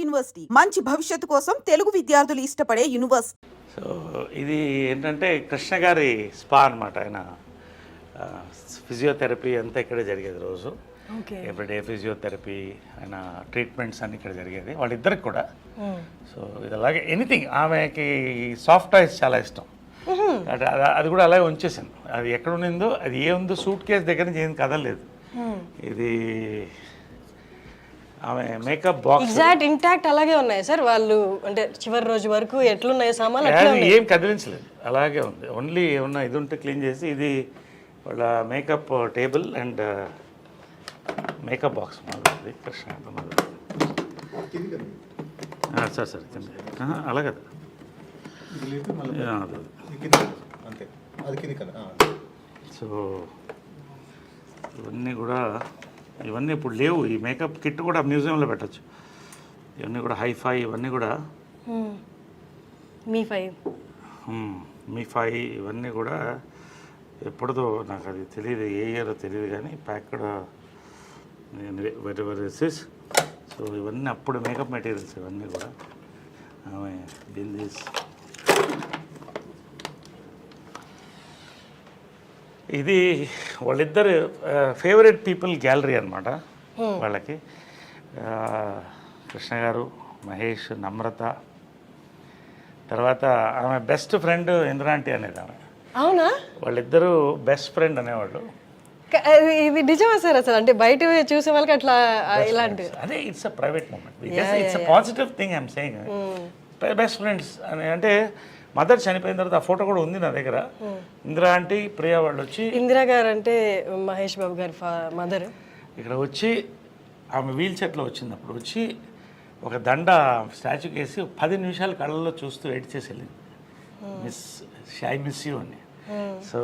University మంచి భవిష్యత్తు కోసం తెలుగు విద్యార్థులు ఇష్టపడే యూనివర్సిటీ. సో ఇది ఏంటంటే కృష్ణ గారి స్పా అనమాట. ఆయన ఫిజియోథెరపీ అంతా ఇక్కడే జరిగేది రోజు. ఎవ్రీడే ఫిజియోథెరపీ, ఆయన ట్రీట్మెంట్స్ అన్నీ ఇక్కడ జరిగేది వాళ్ళిద్దరికి కూడా. సో ఇది అలాగే ఎనీథింగ్, ఆమెకి సాఫ్ట్ టాయ్స్ చాలా ఇష్టం. అది కూడా అలాగే ఉంచేసాను. అది ఎక్కడ ఉన్నిందో, అది ఏ ఉందో సూట్ కేసు దగ్గర నుంచి ఏం కదలలేదు. ఇది ఆమె మేకప్ బాక్స్ ఎగ్జాక్ట్ ఇంటాక్ట్ అలాగే ఉన్నాయి సార్. వాళ్ళు అంటే చివరి రోజు వరకు ఎట్లున్నాయి సామాన్లు అట్లా ఉన్నాయి, ఏం కదిలించలేదు, అలాగే ఉంది. ఓన్లీ ఏమన్నా ఇది ఉంటే క్లీన్ చేసి, ఇది వాళ్ళ makeup table and makeup box మాది కృష్ణ సార్. సార్ కింద అలా కదా, సో ఇవన్నీ ఇప్పుడు లేవు. ఈ మేకప్ కిట్ కూడా మ్యూజియంలో పెట్టచ్చు. ఇవన్నీ కూడా హైఫై, ఇవన్నీ కూడా మీ ఫై ఇవన్నీ కూడా ఎప్పుడుదో నాకు అది తెలియదు, ఏ ఇయర్ తెలియదు, కానీ ప్యాక్డ్ వెరైటీస్. సో ఇవన్నీ అప్పుడు మేకప్ మెటీరియల్స్ ఇవన్నీ కూడా. ఆమె దిస్ ఇది వాళ్ళిద్దరు ఫేవరెట్ పీపుల్ గ్యాలరీ అనమాట వాళ్ళకి. కృష్ణ గారు, మహేష్, నమ్రత, తర్వాత ఆమె బెస్ట్ ఫ్రెండ్ ఇంద్రాంటి అనేది ఆమె. అవునా? వాళ్ళిద్దరూ బెస్ట్ ఫ్రెండ్ అనేవాళ్ళు. ఇది నిజమా సార్? అసలు అంటే బయట చూసే వాళ్ళకి అట్లా ఇలాంటి అదే it's a private moment, it's a positive thing I'm saying. Best friends అని అంటే మదర్ చనిపోయిన తర్వాత ఆ ఫోటో కూడా ఉంది నా దగ్గర. ఇందిరా ఆంటీ, ప్రియా వాళ్ళు వచ్చి, ఇందిరా గారు అంటే మహేష్ బాబు గారి మదర్, ఇక్కడ వచ్చి ఆమె వీల్ చైర్లో వచ్చినప్పుడు వచ్చి ఒక దండ స్టాచ్యూకి వేసి 10 నిమిషాలు కళ్ళల్లో చూస్తూ వెయిట్ చేసి వెళ్ళింది. మిస్ యూ అని. సో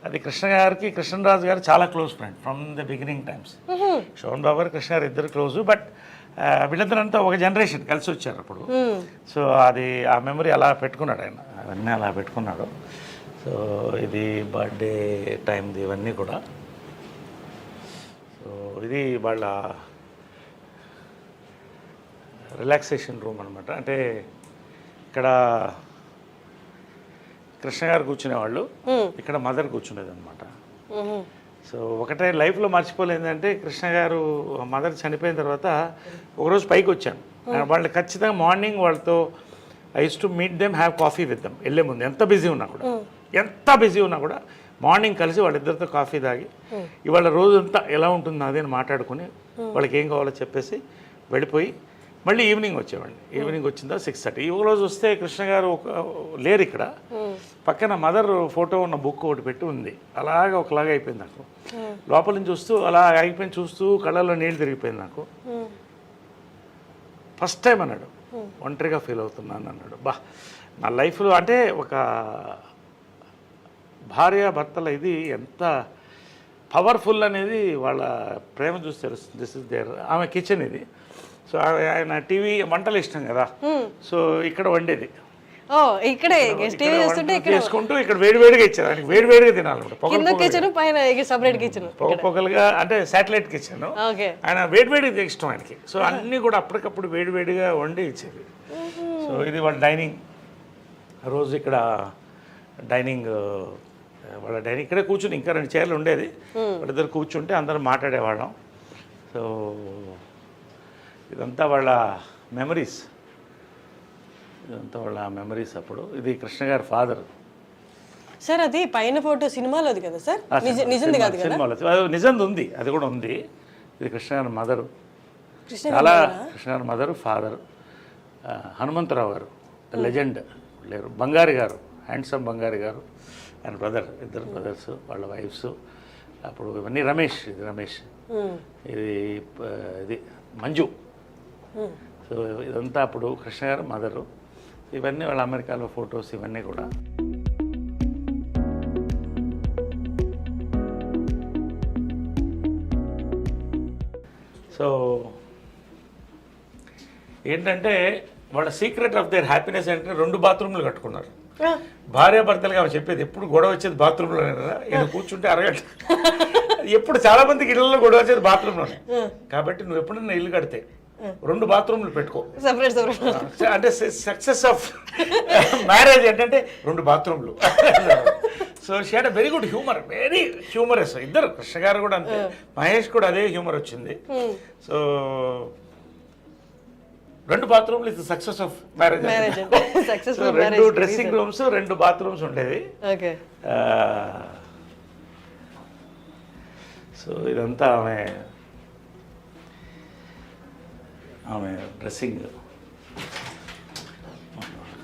అది కృష్ణ గారికి, కృష్ణరాజు గారు చాలా close friend from the beginning times. Sobhan Babu గారు, కృష్ణ గారు ఇద్దరు క్లోజు. బట్ వీళ్ళందరంతా ఒక జనరేషన్ కలిసి వచ్చారు అప్పుడు. సో అది ఆ మెమరీ అలా పెట్టుకున్నాడు ఆయన, అవన్నీ అలా పెట్టుకున్నాడు. సో ఇది బర్త్డే టైంది ఇవన్నీ కూడా. సో ఇది వాళ్ళ రిలాక్సేషన్ రూమ్ అనమాట. అంటే ఇక్కడ కృష్ణ గారు కూర్చునేవాళ్ళు, ఇక్కడ మదర్ కూర్చునేది అనమాట. సో ఒకటే లైఫ్లో మర్చిపోలేదంటే, కృష్ణ గారు మదర్ చనిపోయిన తర్వాత ఒకరోజు పైకి వచ్చాను. వాళ్ళు ఖచ్చితంగా మార్నింగ్ వాళ్ళతో I use to meet them, have coffee with them. వెళ్ళే ముందు ఎంత బిజీ ఉన్నా కూడా మార్నింగ్ కలిసి వాళ్ళిద్దరితో కాఫీ తాగి ఇవాళ రోజంతా ఎలా ఉంటుంది అది అని మాట్లాడుకుని, వాళ్ళకి ఏం కావాలో చెప్పేసి వెళ్ళిపోయి మళ్ళీ ఈవినింగ్ వచ్చేవాడిని. ఈవినింగ్ వచ్చిందా 6:30. ఈ రోజు వస్తే కృష్ణ గారు లేరు ఇక్కడ. పక్కన మదర్ ఫోటో ఉన్న బుక్ ఒకటి పెట్టి ఉంది. అలాగా ఒకలాగా అయిపోయింది నాకు. లోపల నుంచి చూస్తూ అలా అయిపోయింది, చూస్తూ కళ్ళల్లో నీళ్ళు తిరిగిపోయింది నాకు. ఫస్ట్ టైం అన్నాడు, ఒంటరిగా ఫీల్ అవుతున్నాను అన్నాడు. నా లైఫ్లో అంటే ఒక భార్యాభర్తల ఇది ఎంత పవర్ఫుల్ అనేది వాళ్ళ ప్రేమ చూసి తెలుస్తుంది. This is there. ఆమె కిచెన్ ఇది. సో ఆయన టీవీ వంటలు ఇష్టం కదా, సో ఇక్కడ వండేది. చేసుకుంటూ ఇక్కడ వేడివేడిగా ఇచ్చారు. ఆయనకి వేడివేడిగా తినాలి, పొగలుగా అంటే శాటిలైట్ కిచెన్. ఆయన వేడివేడిగా ఇష్టం ఆయనకి. సో అన్నీ కూడా అప్పటికప్పుడు వేడివేడిగా వండి ఇచ్చేది. సో ఇది వాళ్ళ డైనింగ్. రోజు ఇక్కడ డైనింగ్, వాళ్ళ డైనింగ్ ఇక్కడే కూర్చుని, ఇంకా 2 చైర్లు ఉండేది, వాళ్ళిద్దరు కూర్చుంటే అందరం మాట్లాడేవాళ్ళం. సో ఇదంతా వాళ్ళ మెమరీస్, అప్పుడు. ఇది కృష్ణ గారి ఫాదర్ సార్. అది పైన ఫోటో సినిమాలోది కదా సార్? నిజంది కాదు కదా? సినిమాలో నిజంది ఉంది, అది కూడా ఉంది. ఇది కృష్ణ గారి మదరు, చాలా కృష్ణ గారి మదరు, ఫాదర్. హనుమంతరావు గారు లెజెండ్ లేరు. బంగారి గారు, హ్యాండ్సమ్ బంగారి గారు, ఆయన బ్రదర్, ఇద్దరు బ్రదర్స్, వాళ్ళ వైఫ్స్. అప్పుడు ఇవన్నీ రమేష్, ఇది రమేష్, ఇది మంజు. సో ఇదంతా అప్పుడు కృష్ణ గారు మదరు. ఇవన్నీ వాళ్ళ అమెరికాలో ఫొటోస్, ఇవన్నీ కూడా. సో ఏంటంటే వాళ్ళ సీక్రెట్ ఆఫ్ దేర్ హ్యాపీనెస్ అంటే 2 బాత్రూమ్లు కట్టుకున్నారు. భార్యాభర్తలుగా చెప్పేది ఎప్పుడు గొడవ వచ్చేది బాత్రూంలో కదా. ఈయన కూర్చుంటే అరగంట. ఎప్పుడు చాలా మందికి ఇళ్లలో గొడవ వచ్చేది బాత్రూంలోనే. కాబట్టి నువ్వు ఎప్పుడన్నా ఇల్లు కడితే 2 బాత్రూమ్లు పెట్టుకో. సెపరేట్ అంటే సక్సెస్ ఆఫ్ మ్యారేజ్ ఏంటంటే 2 బాత్రూమ్లు. So she had a very good humour, very humorous. ఇద్దరు, కృష్ణ గారు కూడా అంతే, మహేష్ కూడా అదే హ్యూమర్ వచ్చింది. సో 2 బాత్రూమ్లు is success of marriage. 2 dressing rooms, 2 bathrooms ఉండేవి. ఓకే. సో ఇదంతా ఆమె డ్రెస్సింగ్.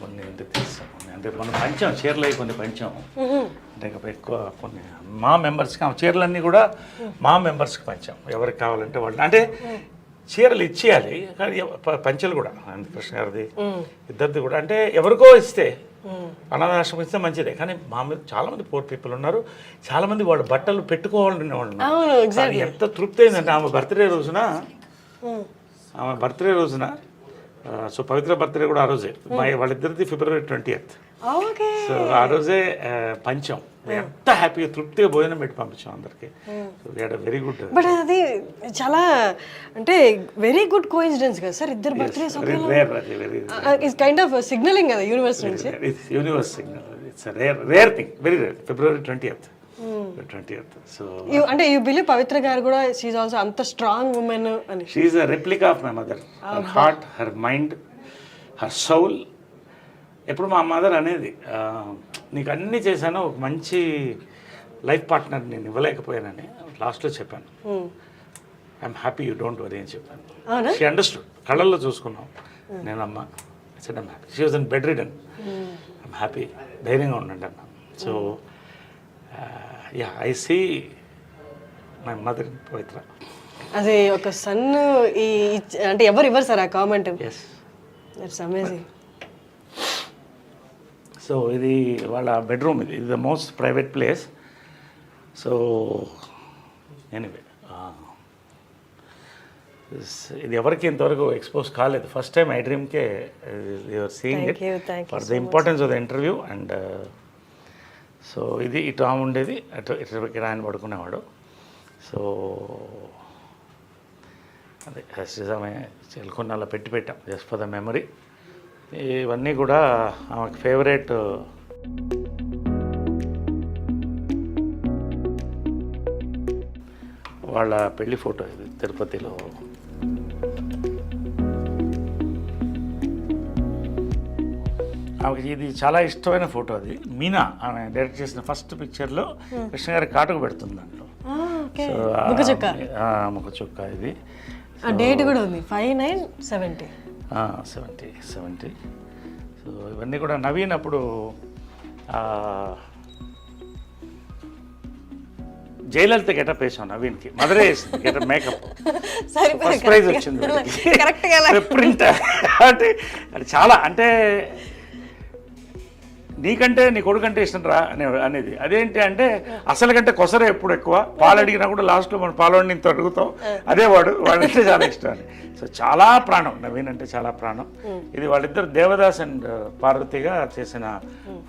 కొన్ని అంటే తెలుస్తాం, అంటే మనం పంచాం చీరలు, కొన్ని పంచాం. అంటే ఇంకా ఎక్కువ కొన్ని మా మెంబర్స్కి ఆ చీరలన్నీ కూడా మా మెంబర్స్కి పంచాం, ఎవరికి కావాలంటే వాళ్ళు. అంటే చీరలు ఇచ్చేయాలి కానీ పంచలు కూడా కృష్ణ గారిది, ఇద్దరిది కూడా. అంటే ఎవరికో ఇస్తే అనాథాశ్రమం ఇస్తే మంచిదే, కానీ మా మీద చాలామంది పూర్ పీపుల్ ఉన్నారు, చాలామంది వాళ్ళు బట్టలు పెట్టుకోవాలనే వాళ్ళు ఉన్నారు. ఎంత తృప్తి అయిందంటే ఆమె బర్త్డే రోజున, సో పవిత్ర బర్త్డే కూడా ఆ రోజే, వాళ్ళిద్దరిది February 20th. సో ఆ రోజే పంచాం, ఎంత హ్యాపీగా తృప్తిగా భోజనం పెట్టి పంపించాం అందరికి. Very good. బట్ అది చాలా అంటే వెరీ గుడ్ కోఇన్సిడెన్స్ కదా సార్, ఇద్దరు birthdays it's kind of signalling కదా యూనివర్స్ నుంచి. Universe signal, it's rare thing, very rare. February 20th. So అంటే యూ బిలీవ్ పవిత్ర గారు కూడా షీ ఈజ్ ఆల్సో అంత స్ట్రాంగ్ ఉమెన్ అని? She is a replica of my mother. Her heart, her mind, her Saul. ఎప్పుడు మా mother అనేది, నీకు అన్నీ చేశాను, ఒక మంచి లైఫ్ పార్ట్నర్ నేను ఇవ్వలేకపోయానని లాస్ట్లో చెప్పాను. I'm happy, you don't worry అని చెప్పాను. షీ అండర్స్టూడ్, కళ్ళల్లో చూసుకున్నాం నేను. అమ్మ said I'm happy. She was in bedridden. I'm happy, ధైర్యంగా ఉండండి అన్న. So yeah, I see my mother in Pavitra. అది ఒక సన్ అంటే ఎవరు ఇవ్వరు సార్ ఆ comment. Yes, it's amazing. So ఇది వాళ్ళ బెడ్రూమ్, ఇది the most private place. So anyway, ఇది ఎవరికి ఇంతవరకు ఎక్స్పోజ్ కాలేదు. First time I డ్రీమ్కే you're seeing it for the importance of the interview. And so ఇది ఇటు ఆమె ఉండేది, ఇటు ఆయన పడుకునేవాడు. సో అదే ఆమె చెల్కొన్నాళ్ళ పెట్టాం జస్ట్ ఫర్ ద మెమరీ. ఇవన్నీ కూడా ఆమెకు ఫేవరెట్. వాళ్ళ పెళ్లి ఫోటో ఇది తిరుపతిలో. ఆమెకి ఇది చాలా ఇష్టమైన ఫోటో. అది మీనా ఆమె డైరెక్ట్ చేసిన ఫస్ట్ పిక్చర్లో కృష్ణ గారి కాటుకు పెడుతుంది దాంట్లో. ముఖ చుక్క. ఇది డేట్ కూడా ఉంది 5/9/70. 70. సో ఇవన్నీ కూడా నవీన్ అప్పుడు జయలలిత గెటప్ వేసాం నవీన్కి, మదరే వేసింది గెటప్, మేకప్. ఫస్ట్ ప్రైజ్ వచ్చింది ప్రింట్. అంటే అది చాలా, అంటే నీకంటే నీ కొడుకంటే ఇష్టం రా అనేది. అదేంటి అంటే అసలు కంటే కొసరే ఎప్పుడు ఎక్కువ, పాలు అడిగినా కూడా లాస్ట్లో మనం పాలవాడిని ఇంత అడుగుతాం, అదే వాడంటే చాలా ఇష్టం అని. సో చాలా ప్రాణం, నవీన్ అంటే చాలా ప్రాణం. ఇది వాళ్ళిద్దరు దేవదాస్ అండ్ పార్వతిగా చేసిన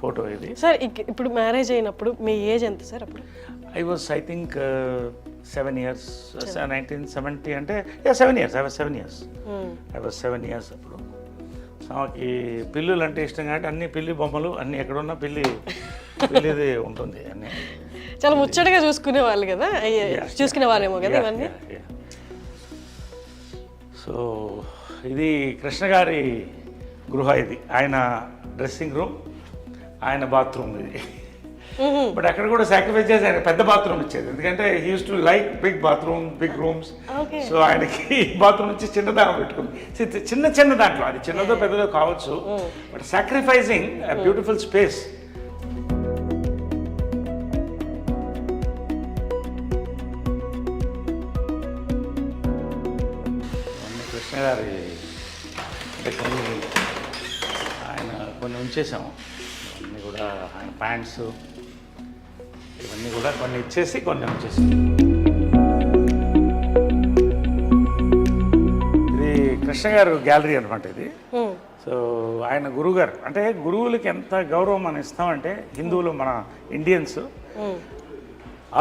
ఫోటో ఇది. సార్ ఇప్పుడు మ్యారేజ్ అయినప్పుడు మీ ఏజ్ ఎంత సార్ అప్పుడు? I was I think 7 years, 1970 అంటే 7 years. I was 7 years. I was 7 years అప్పుడు. ఆమెకి పిల్లులు అంటే ఇష్టం కాబట్టి అన్ని పిల్లి బొమ్మలు అన్ని ఎక్కడున్నా పిల్లిది ఉంటుంది అన్నీ. చాలా ముచ్చటగా చూసుకునే వాళ్ళు కదా, చూసుకునే వాళ్ళేమో కదా ఇవన్నీ. సో ఇది కృష్ణ గారి గృహ, ఇది ఆయన డ్రెస్సింగ్ రూమ్, ఆయన బాత్రూమ్ ఇది. బట్ అక్కడ కూడా సాక్రిఫైస్ చేసి ఆయన పెద్ద బాత్రూమ్ ఇచ్చేది, ఎందుకంటే he used to like big bathroom, big rooms. So ఆయనకి బాత్రూమ్ నుంచి చిన్నదాగా పెట్టుకుంది, చిన్న దాంట్లో, అది చిన్నదో పెద్దదో కావచ్చు, but sacrificing beautiful space. Krishna గారి అంటే కొన్ని ఉంచేసాము, అన్నీ కూడా ఆయన ప్యాంట్స్ ఇవన్నీ కూడా కొన్ని ఇచ్చేసి కొన్ని ఉంచేసి. ఇది కృష్ణ గారు గ్యాలరీ అనమాట ఇది. సో ఆయన గురువుగారు, అంటే గురువులకి ఎంత గౌరవం మనం ఇస్తామంటే, హిందువులు మన ఇండియన్స్,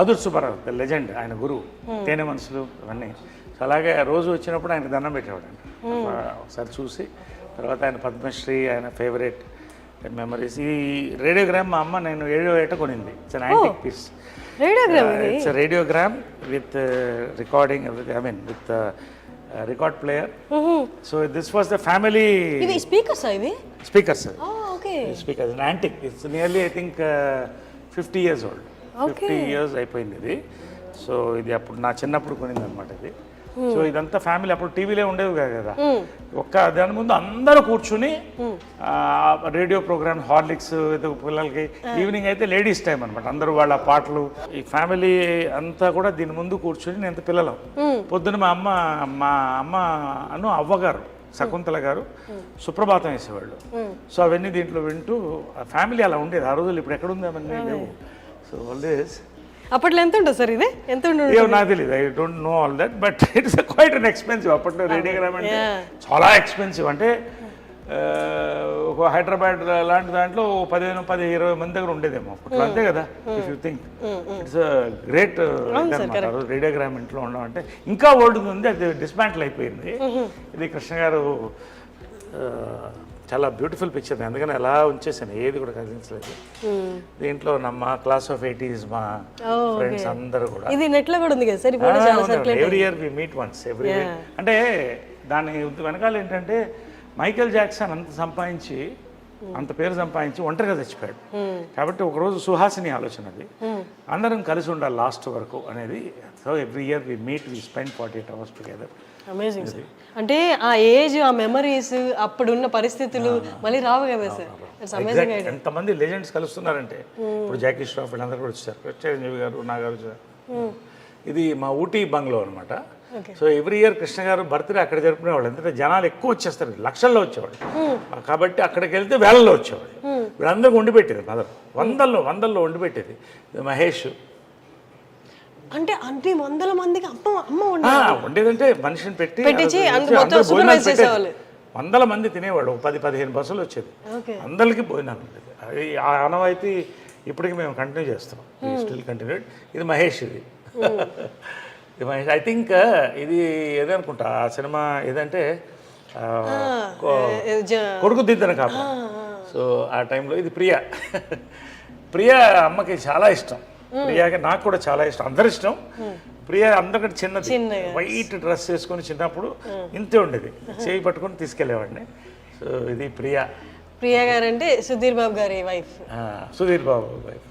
ఆదుర్ సుబ్బారావు ద లెజెండ్, ఆయన గురువు, తేనె మనసులు ఇవన్నీ. సో అలాగే రోజు వచ్చినప్పుడు ఆయనకు దండం పెట్టేవాడు. ఒకసారి చూసి తర్వాత ఆయన పద్మశ్రీ ఆయన ఫేవరెట్ మెమరీస్. ఈ రేడియోగ్రామ్ మా అమ్మ నేను 7వ ఏట కొనింది. It's an antique piece. It's radiogram with recording I mean with record player. So this was the family speakers speakers. Okay, speakers antique. It's nearly I think 50 years old. 50 years అయిపోయింది ఇది. So ఇది అప్పుడు నా చిన్నప్పుడు కొనింది అనమాట ఇది. So ఇదంతా family. అప్పుడు టీవీలే ఉండేవి కదా, ఒక్క దాని ముందు అందరూ కూర్చుని రేడియో ప్రోగ్రామ్ హార్లిక్స్ పిల్లలకి. ఈవినింగ్ అయితే లేడీస్ టైం అనమాట, అందరూ వాళ్ళ పాటలు. ఈ ఫ్యామిలీ అంతా కూడా దీని ముందు కూర్చుని నేను పిల్లలం. పొద్దున మా అమ్మ అవ్వగారు శకుంతల గారు సుప్రభాతం వేసేవాళ్ళు. సో అవన్నీ దీంట్లో వింటూ ఫ్యామిలీ అలా ఉండేది ఆ రోజులు. ఇప్పుడు ఎక్కడుంది అవన్నీ లేవు. సో ఆల్వేస్ అప్పట్లో ఎంత ఉంటుంది సార్ ఇది? ఎంత నాకు తెలియదు, I don't know all that, but it's quite an expensive. అప్పట్లో రేడియోగ్రామ్ అంటే చాలా ఎక్స్పెన్సివ్. అంటే ఒక హైదరాబాద్ లాంటి దాంట్లో 15-20 మంది దగ్గర ఉండేదేమో అప్పట్లో, అంతే కదా. If you think it's great radiogram ఇంట్లో ఉండడం అంటే. ఇంకా ఓల్డ్ ఉంది, అది డిస్మాంటిల్ అయిపోయింది. ఇది కృష్ణ గారు చాలా బ్యూటిఫుల్ పిక్చర్, అందుకని అలా ఉంచేసాను, ఏది కూడా కదిలించలేదు. దీంట్లో మా క్లాస్ ఆఫ్ 80s మా ఫ్రెండ్స్ అందరూ కూడా. ఇది నెట్ లో కూడా ఉంది కదా sir? Every year we meet once every year. అంటే దాని వెనకాల ఏంటంటే మైకేల్ జాక్సన్ అంత సంపాదించి అంత పేరు సంపాదించి ఒంటరిగా చచ్చిపోయాడు. కాబట్టి ఒకరోజు సుహాసిని ఆలోచన అది, అందరం కలిసి ఉండాలి లాస్ట్ వరకు అనేది. So every year we meet, we spend 48 hours together. Amazing sir. అంటే ఆ ఏజ్, ఆ మెమరీస్, అప్పుడున్న పరిస్థితులు మళ్ళీ రావు కదా సార్? ఎంతమంది లెజెండ్స్ కలుస్తున్నారంటే ఇప్పుడు జాకీ ష్రాఫ్ వీళ్ళందరూ కూడా వచ్చారు, చిరంజీవి గారు, నా గారు వచ్చారు. ఇది మా ఊటీ బంగ్లో అనమాట. సో ఎవ్రీ ఇయర్ కృష్ణ గారు బర్త్డే అక్కడ జరుపుకునేవాళ్ళు. ఎందుకంటే జనాలు ఎక్కువ వచ్చేస్తారు, లక్షల్లో వచ్చేవాళ్ళు. కాబట్టి అక్కడికి వెళ్తే వేలల్లో వచ్చేవాళ్ళు. వీళ్ళందరికీ వండి పెట్టేది మదర్, వందల్లో వండి పెట్టేది. మహేష్ అంటే అన్ని వందల మందికి అమ్మ వండేదంటే మనిషిని పెట్టి వందల మంది తినేవాళ్ళు. 10-15 బస్సులు వచ్చేది, అందరికీ భోజనాలు ఉండేది. అది ఆ ఆనవాయితీ ఇప్పటికి మేము కంటిన్యూ చేస్తాం, స్టిల్ కంటిన్యూడ్. ఇది మహేష్, ఇది మహేష్. ఐ థింక్ ఇది ఏదనుకుంటా ఆ సినిమా ఏదంటే కొడుకు దిద్దన కాదు. సో ఆ టైంలో ఇది ప్రియా అమ్మకి చాలా ఇష్టం. ప్రియాకి నాకు కూడా చాలా ఇష్టం, అందరి ఇష్టం. ప్రియా అందరికంటే చిన్నది, వైట్ డ్రెస్ వేసుకొని చిన్నప్పుడు ఇంతే ఉండేది, చేయి పట్టుకొని తీసుకెళ్లేవాడిని. సో ఇది ప్రియా గారు అంటే సుధీర్ బాబు గారి వైఫ్. సుధీర్ బాబు వైఫ్.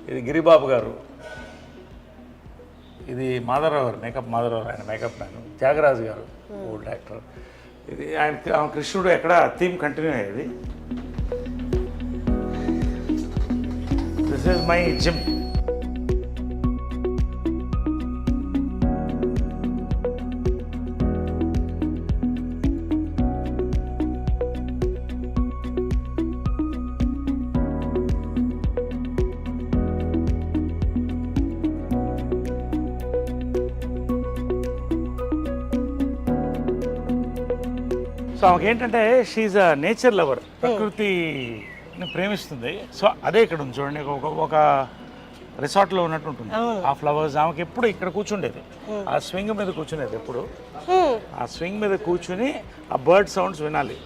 ఇది గిరిబాబు గారు. ఇది మాధవరావు గారు, మేకప్ మాధవరావు, ఆయన మేకప్ మ్యాన్. త్యాగరాజు గారు ఓల్డ్ యాక్టర్. ఇది ఆయన కృష్ణుడు ఎక్కడ థీమ్ కంటిన్యూ అయ్యేది. This is my gym. So ఆమెకి ఏంటంటే షీఈ్ అ నేచర్ లవర్, ప్రకృతిని ప్రేమిస్తుంది. సో అదే ఇక్కడ ఉంది చూడండి, ఒక రిసార్ట్లో ఉన్నట్టు ఉంటుంది ఆ ఫ్లవర్స్. ఆమెకి ఎప్పుడు ఇక్కడ కూర్చుండేది, ఆ స్వింగ్ మీద కూర్చునేది ఎప్పుడు. ఆ స్వింగ్ మీద కూర్చుని ఆ బర్డ్ సౌండ్స్ వినాలి.